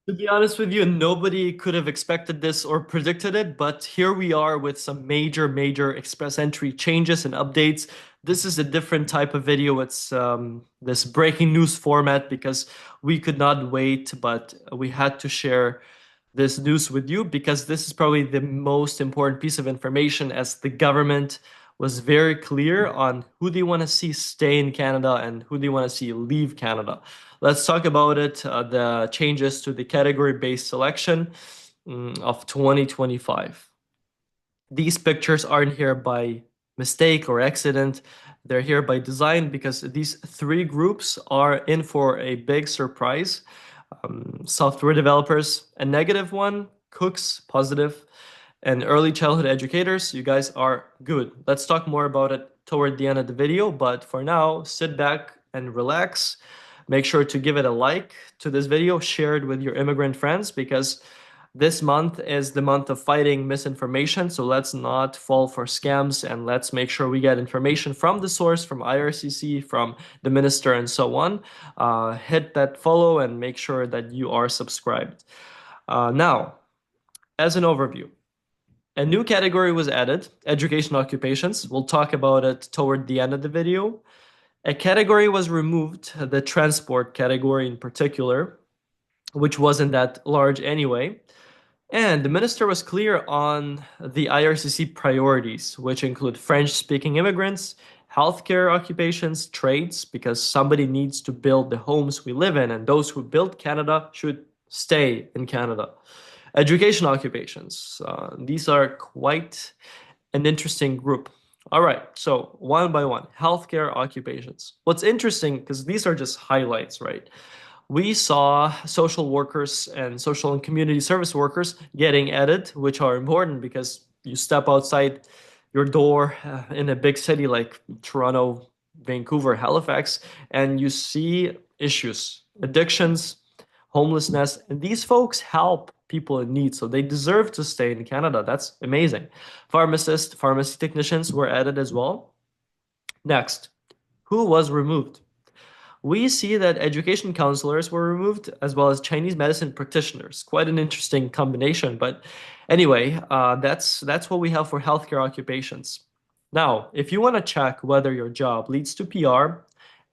To be honest with you, nobody could have expected this or predicted it, but here we are with some major express entry changes and updates. This is a different type of video. It's this breaking news format because we could not wait, but we had to share this news with you because this is probably the most important piece of information as the government was very clear on who they want to see stay in Canada and who they want to see leave Canada. Let's talk about it, the changes to the category-based selection of 2025. These pictures aren't here by mistake or accident. They're here by design because these three groups are in for a big surprise. Software developers, a negative one, cooks, positive, and early childhood educators, you guys are good. Let's talk more about it toward the end of the video, but for now, sit back and relax. Make sure to give it a like to this video, share it with your immigrant friends because this month is the month of fighting misinformation. So let's not fall for scams and let's make sure we get information from the source, from IRCC, from the minister, and so on. Hit that follow and make sure that you are subscribed. Now, as an overview, a new category was added, education occupations. We'll talk about it toward the end of the video. A category was removed, the transport category in particular, which wasn't that large anyway. And the minister was clear on the IRCC priorities, which include French-speaking immigrants, healthcare occupations, trades, because somebody needs to build the homes we live in, and those who build Canada should stay in Canada. Education occupations. These are quite an interesting group. All right, so one by one, healthcare occupations. What's interesting, because these are just highlights, right? We saw social workers and social and community service workers getting added, which are important because you step outside your door in a big city like Toronto, Vancouver, Halifax, and you see issues, addictions, homelessness, and these folks help people in need, so they deserve to stay in Canada. That's amazing. Pharmacists, pharmacy technicians were added as well. Next, who was removed? We see that education counselors were removed as well as Chinese medicine practitioners. Quite an interesting combination, but anyway, that's what we have for healthcare occupations. Now, if you want to check whether your job leads to PR,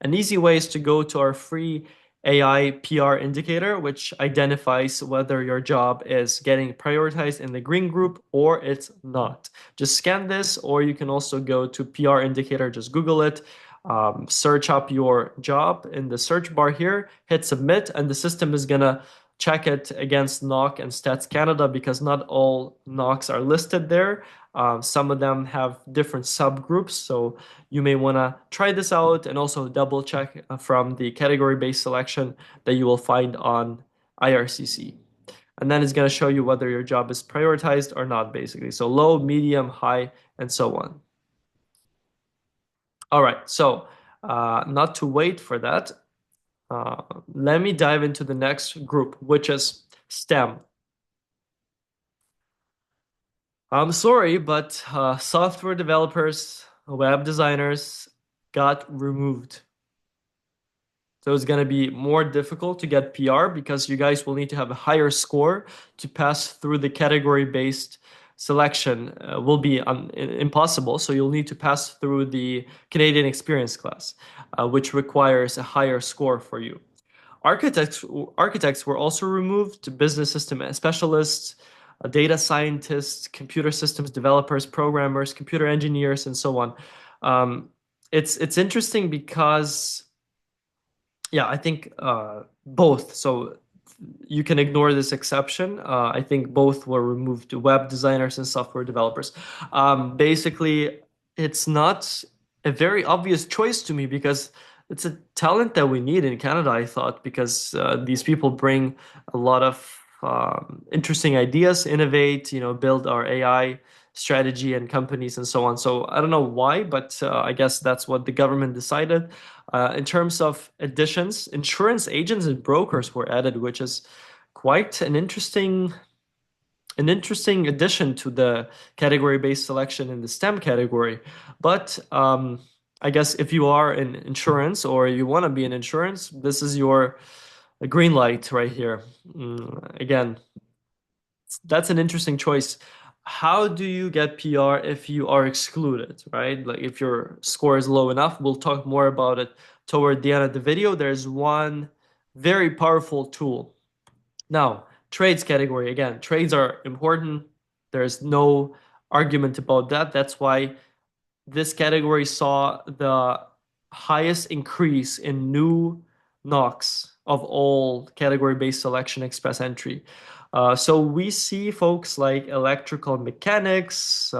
an easy way is to go to our free AI PR indicator, which identifies whether your job is getting prioritized in the green group or it's not. Just scan this, or you can also go to PR indicator, just Google it, search up your job in the search bar here, hit submit, and the system is gonna check it against NOC and Stats Canada because not all NOCs are listed there. Some of them have different subgroups, so you may want to try this out and also double check from the category-based selection that you will find on IRCC. And then it's going to show you whether your job is prioritized or not, basically. So low, medium, high, and so on. All right, so not to wait for that, let me dive into the next group, which is STEM. I'm sorry, but software developers, web designers got removed. So it's going to be more difficult to get PR because you guys will need to have a higher score to pass through the category-based selection. Will be impossible. So you'll need to pass through the Canadian Experience class, which requires a higher score for you. Architects were also removed, business system specialists, data scientists, computer systems developers, programmers, computer engineers, and so on. It's interesting because yeah, I think both. So you can ignore this exception. I think both were removed, web designers and software developers. Basically, it's not a very obvious choice to me because it's a talent that we need in Canada, I thought, because these people bring a lot of interesting ideas, innovate, build our AI strategy and companies and so on. So I don't know why, but I guess that's what the government decided. In terms of additions, insurance agents and brokers were added, which is quite an interesting addition to the category-based selection in the STEM category. But I guess if you are in insurance or you want to be in insurance, this is your a green light right here. Again, that's an interesting choice. How do you get PR if you are excluded, right? Like if your score is low enough, we'll talk more about it toward the end of the video. There's one very powerful tool. Now, trades category, again, trades are important. There's no argument about that. That's why this category saw the highest increase in new knocks of all category-based selection express entry. So we see folks like electrical mechanics,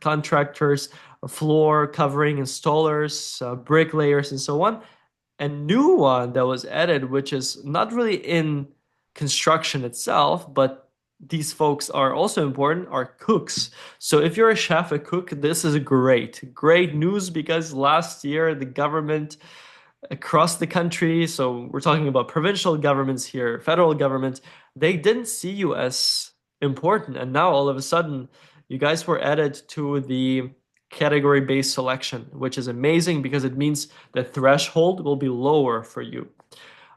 contractors, floor covering installers, bricklayers, and so on. A new one that was added, which is not really in construction itself, but these folks are also important, are cooks. So if you're a chef, a cook, this is great news because last year the government across the country, so we're talking about provincial governments here, federal government, they didn't see you as important. And now all of a sudden, you guys were added to the category-based selection, which is amazing because it means the threshold will be lower for you.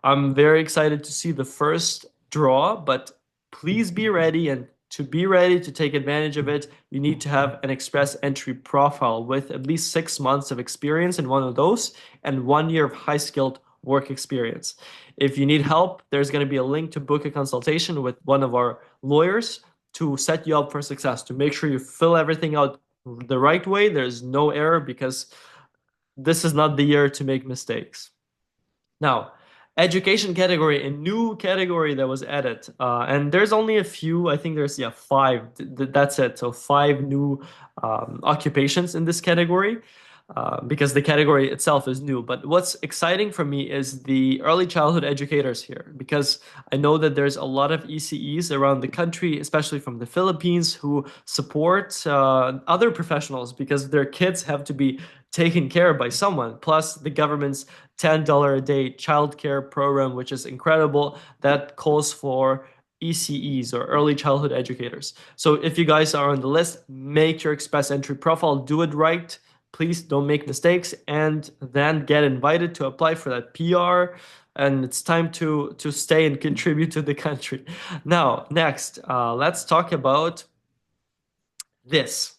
I'm very excited to see the first draw, but please be ready. And to be ready to take advantage of it, you need to have an express entry profile with at least 6 months of experience in one of those and 1 year of high skilled work experience. If you need help, there's going to be a link to book a consultation with one of our lawyers to set you up for success, to make sure you fill everything out the right way. There's no error because this is not the year to make mistakes. Now, education category, a new category that was added, and there's only a few. I think there's five. That's it. So five new occupations in this category. Because the category itself is new. But what's exciting for me is the early childhood educators here, because I know that there's a lot of ECEs around the country, especially from the Philippines, who support other professionals because their kids have to be taken care of by someone. Plus, the government's $10 a day childcare program, which is incredible, that calls for ECEs or early childhood educators. So if you guys are on the list, make your express entry profile, do it right. Please don't make mistakes, and then get invited to apply for that PR. And it's time to stay and contribute to the country. Now, next, let's talk about this.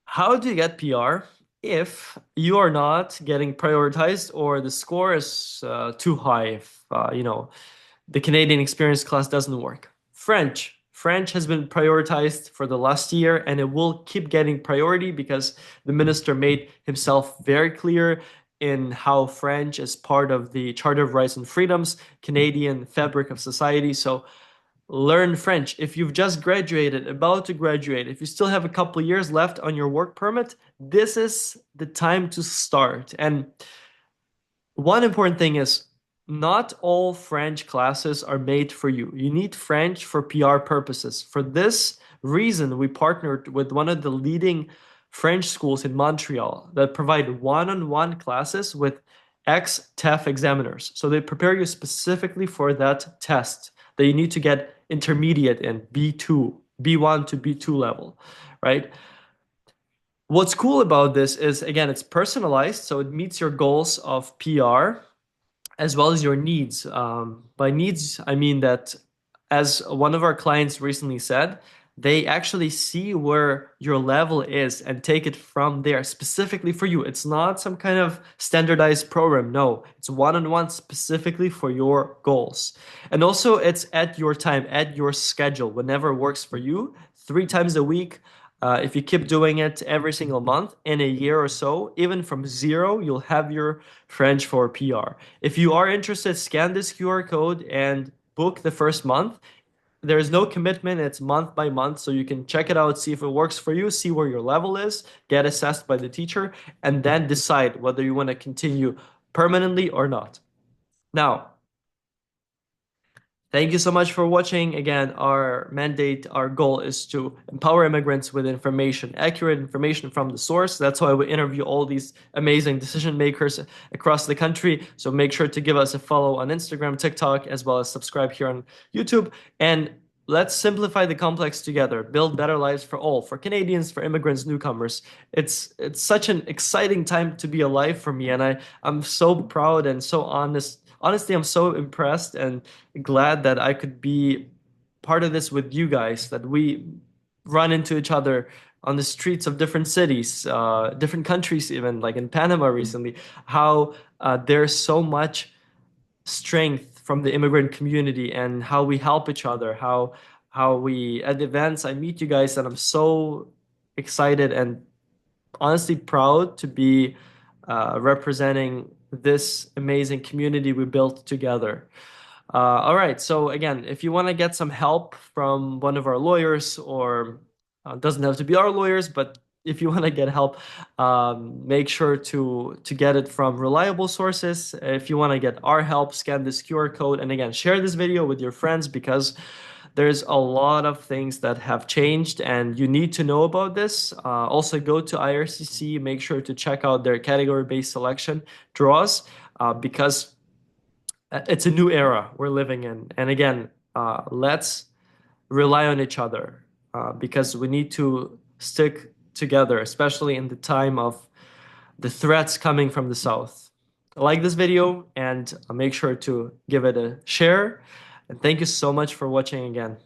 How do you get PR if you are not getting prioritized or the score is too high? If the Canadian experience class doesn't work. French. French has been prioritized for the last year and it will keep getting priority because the minister made himself very clear in how French is part of the Charter of Rights and Freedoms, Canadian fabric of society. So learn French. If you've just graduated, about to graduate, if you still have a couple years left on your work permit, this is the time to start. And one important thing is not all French classes are made for you. You need French for PR purposes. For this reason, we partnered with one of the leading French schools in Montreal that provide one-on-one classes with ex-TEF examiners. So they prepare you specifically for that test that you need to get intermediate in B2, B1 to B2 level, right? What's cool about this is, again, it's personalized, so it meets your goals of PR as well as your needs. By needs, I mean that, as one of our clients recently said, they actually see where your level is and take it from there specifically for you. It's not some kind of standardized program. No, it's one-on-one specifically for your goals. And also it's at your time, at your schedule, whenever works for you, 3 times a week. If you keep doing it every single month, in a year or so, even from zero, you'll have your French for PR. If you are interested, scan this QR code and book the first month. There is no commitment. It's month by month, so you can check it out, see if it works for you, see where your level is, get assessed by the teacher, and then decide whether you want to continue permanently or not. Now, thank you so much for watching. Again, our mandate, our goal is to empower immigrants with information, accurate information from the source. That's why we interview all these amazing decision makers across the country. So make sure to give us a follow on Instagram, TikTok, as well as subscribe here on YouTube. And let's simplify the complex together, build better lives for all, for Canadians, for immigrants, newcomers. It's such an exciting time to be alive for me, and I'm so proud and so honestly, I'm so impressed and glad that I could be part of this with you guys, that we run into each other on the streets of different cities, different countries, even like in Panama recently, how there's so much strength from the immigrant community and how we help each other, how we at events I meet you guys, and I'm so excited and honestly proud to be representing this amazing community we built together. All right. So again, if you want to get some help from one of our lawyers, or doesn't have to be our lawyers, but if you want to get help, make sure to get it from reliable sources. If you want to get our help, scan this QR code, and again, share this video with your friends because there's a lot of things that have changed, and you need to know about this. Also, go to IRCC. Make sure to check out their category-based selection draws because it's a new era we're living in. And again, let's rely on each other because we need to stick together, especially in the time of the threats coming from the South. Like this video and make sure to give it a share. And thank you so much for watching again.